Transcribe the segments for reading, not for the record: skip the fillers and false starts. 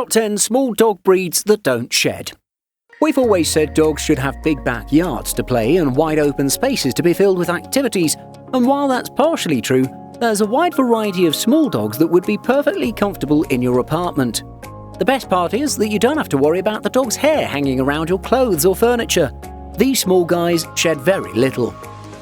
Top 10 Small Dog Breeds That Don't Shed. We've always said dogs should have big backyards to play and wide open spaces to be filled with activities, and while that's partially true, there's a wide variety of small dogs that would be perfectly comfortable in your apartment. The best part is that you don't have to worry about the dog's hair hanging around your clothes or furniture. These small guys shed very little.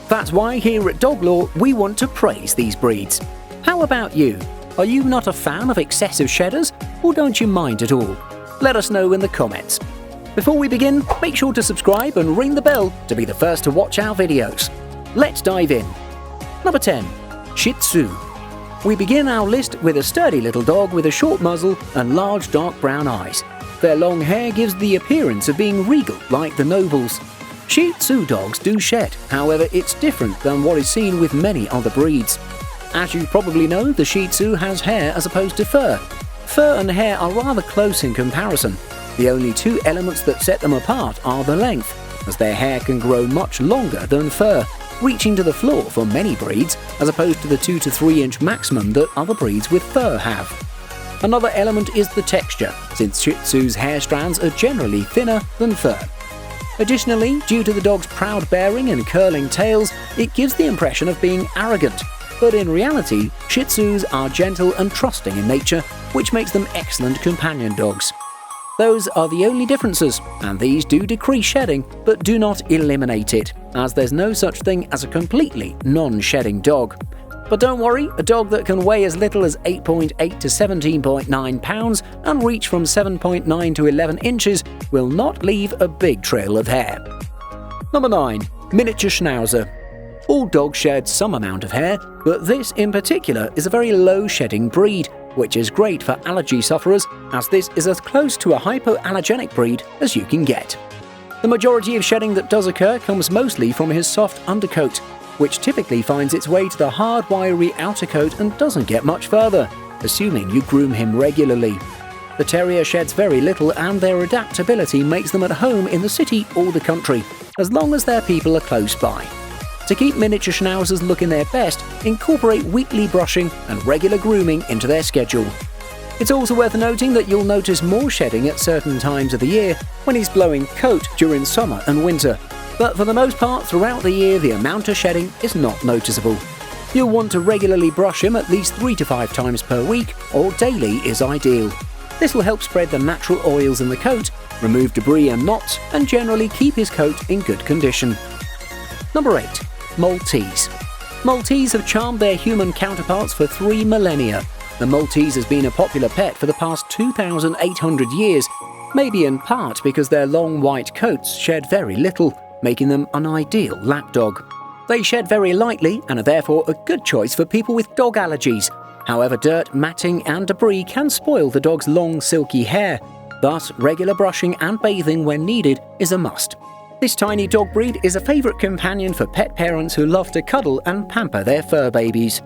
That's why here at Dog Law we want to praise these breeds. How about you? Are you not a fan of excessive shedders, or don't you mind at all? Let us know in the comments. Before we begin, make sure to subscribe and ring the bell to be the first to watch our videos. Let's dive in. Number 10. Shih Tzu. We begin our list with a sturdy little dog with a short muzzle and large dark brown eyes. Their long hair gives the appearance of being regal like the nobles. Shih Tzu dogs do shed, however it's different than what is seen with many other breeds. As you probably know, the Shih Tzu has hair as opposed to fur. Fur and hair are rather close in comparison. The only two elements that set them apart are the length, as their hair can grow much longer than fur, reaching to the floor for many breeds, as opposed to the 2 to 3 inch maximum that other breeds with fur have. Another element is the texture, since Shih Tzu's hair strands are generally thinner than fur. Additionally, due to the dog's proud bearing and curling tails, it gives the impression of being arrogant. But in reality, Shih Tzus are gentle and trusting in nature, which makes them excellent companion dogs. Those are the only differences, and these do decrease shedding, but do not eliminate it, as there's no such thing as a completely non-shedding dog. But don't worry, a dog that can weigh as little as 8.8 to 17.9 pounds and reach from 7.9 to 11 inches will not leave a big trail of hair. Number 9. Miniature Schnauzer. All dogs shed some amount of hair, but this in particular is a very low-shedding breed, which is great for allergy sufferers, as this is as close to a hypoallergenic breed as you can get. The majority of shedding that does occur comes mostly from his soft undercoat, which typically finds its way to the hard, wiry outer coat and doesn't get much further, assuming you groom him regularly. The terrier sheds very little, and their adaptability makes them at home in the city or the country, as long as their people are close by. To keep miniature Schnauzers looking their best, incorporate weekly brushing and regular grooming into their schedule. It's also worth noting that you'll notice more shedding at certain times of the year when he's blowing coat during summer and winter, but for the most part throughout the year the amount of shedding is not noticeable. You'll want to regularly brush him at least 3 to 5 times per week, or daily is ideal. This will help spread the natural oils in the coat, remove debris and knots, and generally keep his coat in good condition. Number 8. Maltese. Maltese have charmed their human counterparts for 3 millennia. The Maltese has been a popular pet for the past 2,800 years, maybe in part because their long white coats shed very little, making them an ideal lapdog. They shed very lightly and are therefore a good choice for people with dog allergies. However, dirt, matting and debris can spoil the dog's long silky hair. Thus, regular brushing and bathing when needed is a must. This tiny dog breed is a favourite companion for pet parents who love to cuddle and pamper their fur babies.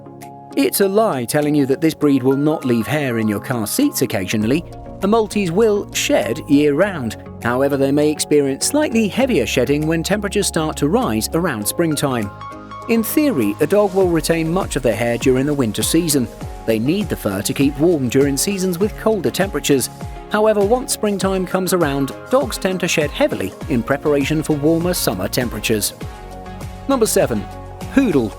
It's a lie telling you that this breed will not leave hair in your car seats occasionally. A Maltese will shed year-round. However, they may experience slightly heavier shedding when temperatures start to rise around springtime. In theory, a dog will retain much of their hair during the winter season. They need the fur to keep warm during seasons with colder temperatures. However, once springtime comes around, dogs tend to shed heavily in preparation for warmer summer temperatures. Number 7. Poodle.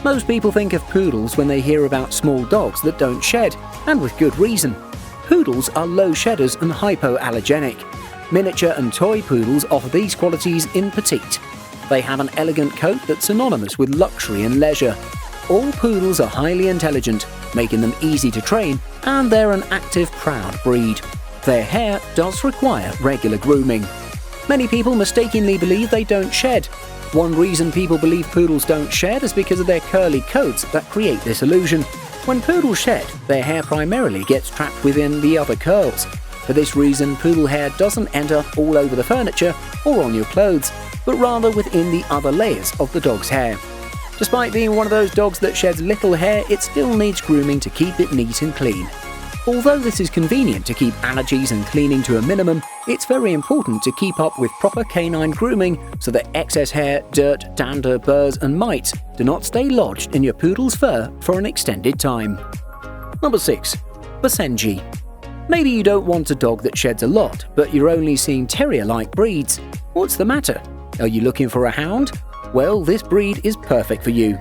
Most people think of poodles when they hear about small dogs that don't shed, and with good reason. Poodles are low shedders and hypoallergenic. Miniature and toy poodles offer these qualities in petite. They have an elegant coat that's synonymous with luxury and leisure. All poodles are highly intelligent, making them easy to train, and they're an active, proud breed. Their hair does require regular grooming. Many people mistakenly believe they don't shed. One reason people believe poodles don't shed is because of their curly coats that create this illusion. When poodles shed, their hair primarily gets trapped within the other curls. For this reason, poodle hair doesn't enter all over the furniture or on your clothes, but rather within the other layers of the dog's hair. Despite being one of those dogs that sheds little hair, it still needs grooming to keep it neat and clean. Although this is convenient to keep allergies and cleaning to a minimum, it's very important to keep up with proper canine grooming so that excess hair, dirt, dander, burrs and mites do not stay lodged in your poodle's fur for an extended time. Number 6. Basenji. Maybe you don't want a dog that sheds a lot, but you're only seeing terrier-like breeds. What's the matter? Are you looking for a hound? Well, this breed is perfect for you.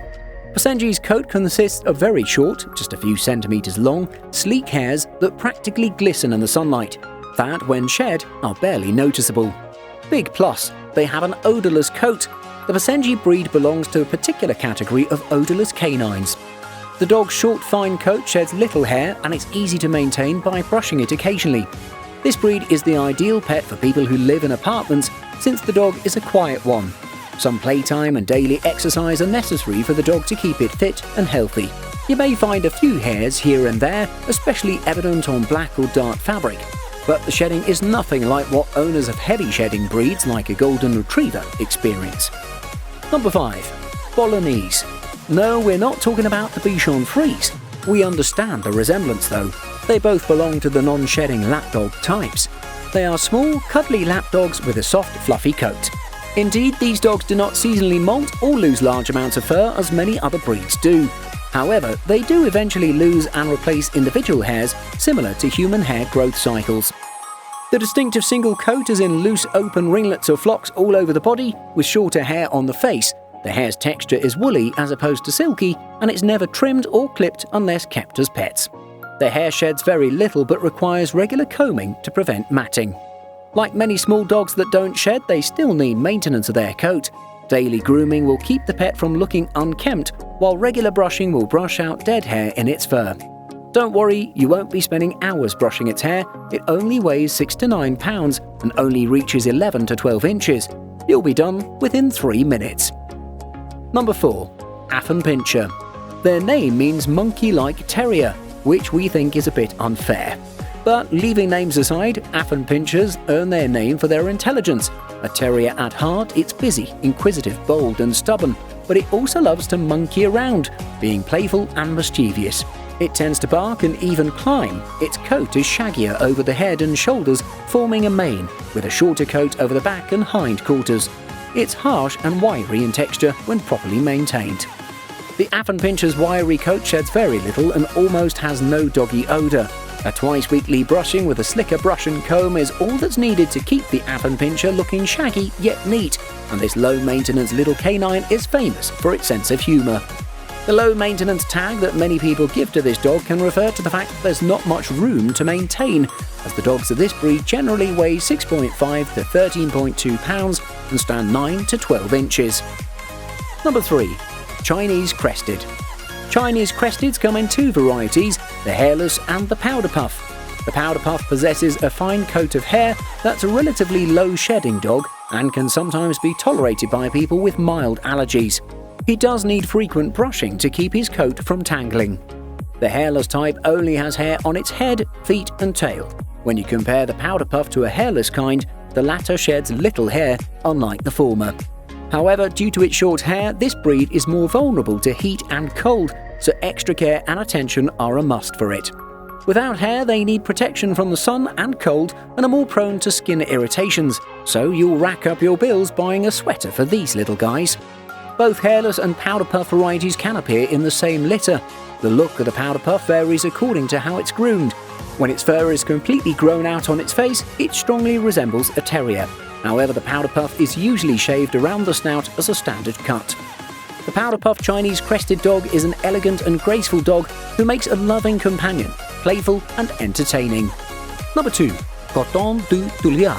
Basenji's coat consists of very short, just a few centimeters long, sleek hairs that practically glisten in the sunlight, that, when shed, are barely noticeable. Big plus, they have an odorless coat. The Basenji breed belongs to a particular category of odorless canines. The dog's short, fine coat sheds little hair and it's easy to maintain by brushing it occasionally. This breed is the ideal pet for people who live in apartments, since the dog is a quiet one. Some playtime and daily exercise are necessary for the dog to keep it fit and healthy. You may find a few hairs here and there, especially evident on black or dark fabric, but the shedding is nothing like what owners of heavy shedding breeds like a golden retriever experience. Number 5. Bolognese. No, we're not talking about the Bichon Frise. We understand the resemblance though. They both belong to the non-shedding lapdog types. They are small, cuddly lapdogs with a soft, fluffy coat. Indeed, these dogs do not seasonally molt or lose large amounts of fur as many other breeds do. However, they do eventually lose and replace individual hairs similar to human hair growth cycles. The distinctive single coat is in loose open ringlets or flocks all over the body, with shorter hair on the face. The hair's texture is woolly as opposed to silky, and it's never trimmed or clipped unless kept as pets. The hair sheds very little but requires regular combing to prevent matting. Like many small dogs that don't shed, they still need maintenance of their coat. Daily grooming will keep the pet from looking unkempt, while regular brushing will brush out dead hair in its fur. Don't worry, you won't be spending hours brushing its hair. It only weighs 6 to 9 pounds and only reaches 11 to 12 inches. You'll be done within 3 minutes. Number 4. Affenpinscher. Their name means monkey-like terrier, which we think is a bit unfair. But leaving names aside, Affenpinschers earn their name for their intelligence. A terrier at heart, it's busy, inquisitive, bold and stubborn, but it also loves to monkey around, being playful and mischievous. It tends to bark and even climb. Its coat is shaggier over the head and shoulders, forming a mane, with a shorter coat over the back and hind quarters. It's harsh and wiry in texture when properly maintained. The Affenpinscher's wiry coat sheds very little and almost has no doggy odour. A twice-weekly brushing with a slicker brush and comb is all that's needed to keep the Affenpinscher looking shaggy yet neat, and this low-maintenance little canine is famous for its sense of humour. The low-maintenance tag that many people give to this dog can refer to the fact that there's not much room to maintain, as the dogs of this breed generally weigh 6.5 to 13.2 pounds and stand 9 to 12 inches. Number 3. Chinese Crested. Chinese Cresteds come in 2 varieties, the hairless and the powder puff. The powder puff possesses a fine coat of hair that's a relatively low-shedding dog and can sometimes be tolerated by people with mild allergies. He does need frequent brushing to keep his coat from tangling. The hairless type only has hair on its head, feet and tail. When you compare the powder puff to a hairless kind, the latter sheds little hair, unlike the former. However, due to its short hair, this breed is more vulnerable to heat and cold, so extra care and attention are a must for it. Without hair, they need protection from the sun and cold and are more prone to skin irritations, so you'll rack up your bills buying a sweater for these little guys. Both hairless and powder puff varieties can appear in the same litter. The look of the powder puff varies according to how it's groomed. When its fur is completely grown out on its face, it strongly resembles a terrier. However, the powder puff is usually shaved around the snout as a standard cut. The powder puff Chinese Crested dog is an elegant and graceful dog who makes a loving companion, playful and entertaining. Number 2. COTON du TULEAR.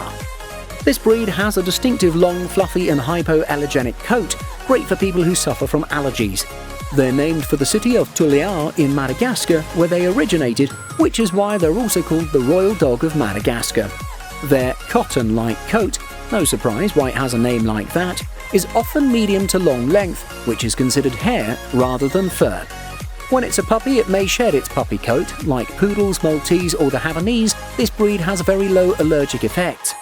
This breed has a distinctive long, fluffy and hypoallergenic coat, great for people who suffer from allergies. They're named for the city of TULEAR in Madagascar, where they originated, which is why they're also called the Royal Dog of Madagascar. Their cotton-like coat, no surprise why it has a name like that, is often medium to long length, which is considered hair rather than fur. When it's a puppy, it may shed its puppy coat. Like Poodles, Maltese or the Havanese, this breed has a very low allergic effect.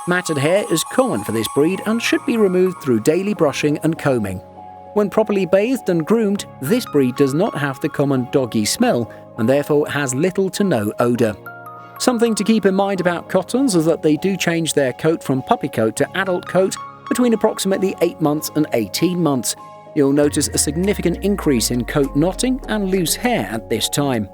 Matted hair is common for this breed and should be removed through daily brushing and combing. When properly bathed and groomed, this breed does not have the common doggy smell and therefore has little to no odour. Something to keep in mind about Cotons is that they do change their coat from puppy coat to adult coat between approximately 8 months and 18 months. You'll notice a significant increase in coat knotting and loose hair at this time.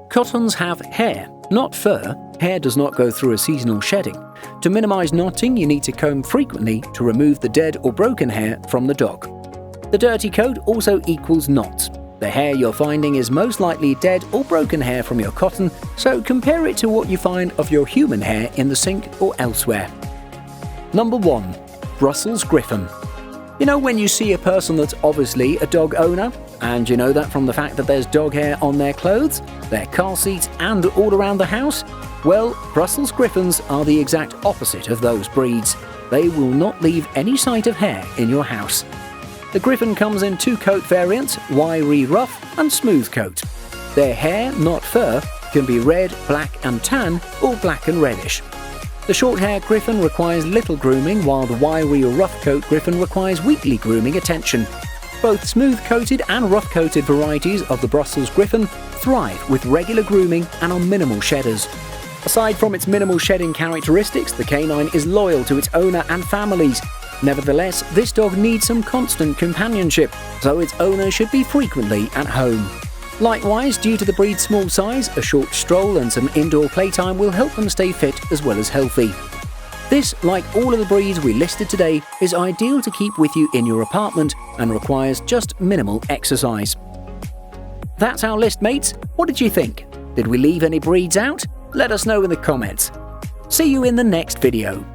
Cotons have hair, not fur, hair does not go through a seasonal shedding. To minimize knotting, you need to comb frequently to remove the dead or broken hair from the dog. The dirty coat also equals knots. The hair you're finding is most likely dead or broken hair from your cotton, so compare it to what you find of your human hair in the sink or elsewhere. Number 1. Brussels Griffon. You know when you see a person that's obviously a dog owner? And you know that from the fact that there's dog hair on their clothes, their car seats and all around the house? Well, Brussels Griffons are the exact opposite of those breeds. They will not leave any sight of hair in your house. The Griffon comes in 2 coat variants, wiry rough and smooth coat. Their hair, not fur, can be red, black and tan or black and reddish. The short-haired Griffon requires little grooming, while the wiry or rough-coat Griffon requires weekly grooming attention. Both smooth-coated and rough-coated varieties of the Brussels Griffon thrive with regular grooming and are minimal shedders. Aside from its minimal shedding characteristics, the canine is loyal to its owner and families. Nevertheless, this dog needs some constant companionship, so its owner should be frequently at home. Likewise, due to the breed's small size, a short stroll and some indoor playtime will help them stay fit as well as healthy. This, like all of the breeds we listed today, is ideal to keep with you in your apartment and requires just minimal exercise. That's our list, mates. What did you think? Did we leave any breeds out? Let us know in the comments. See you in the next video.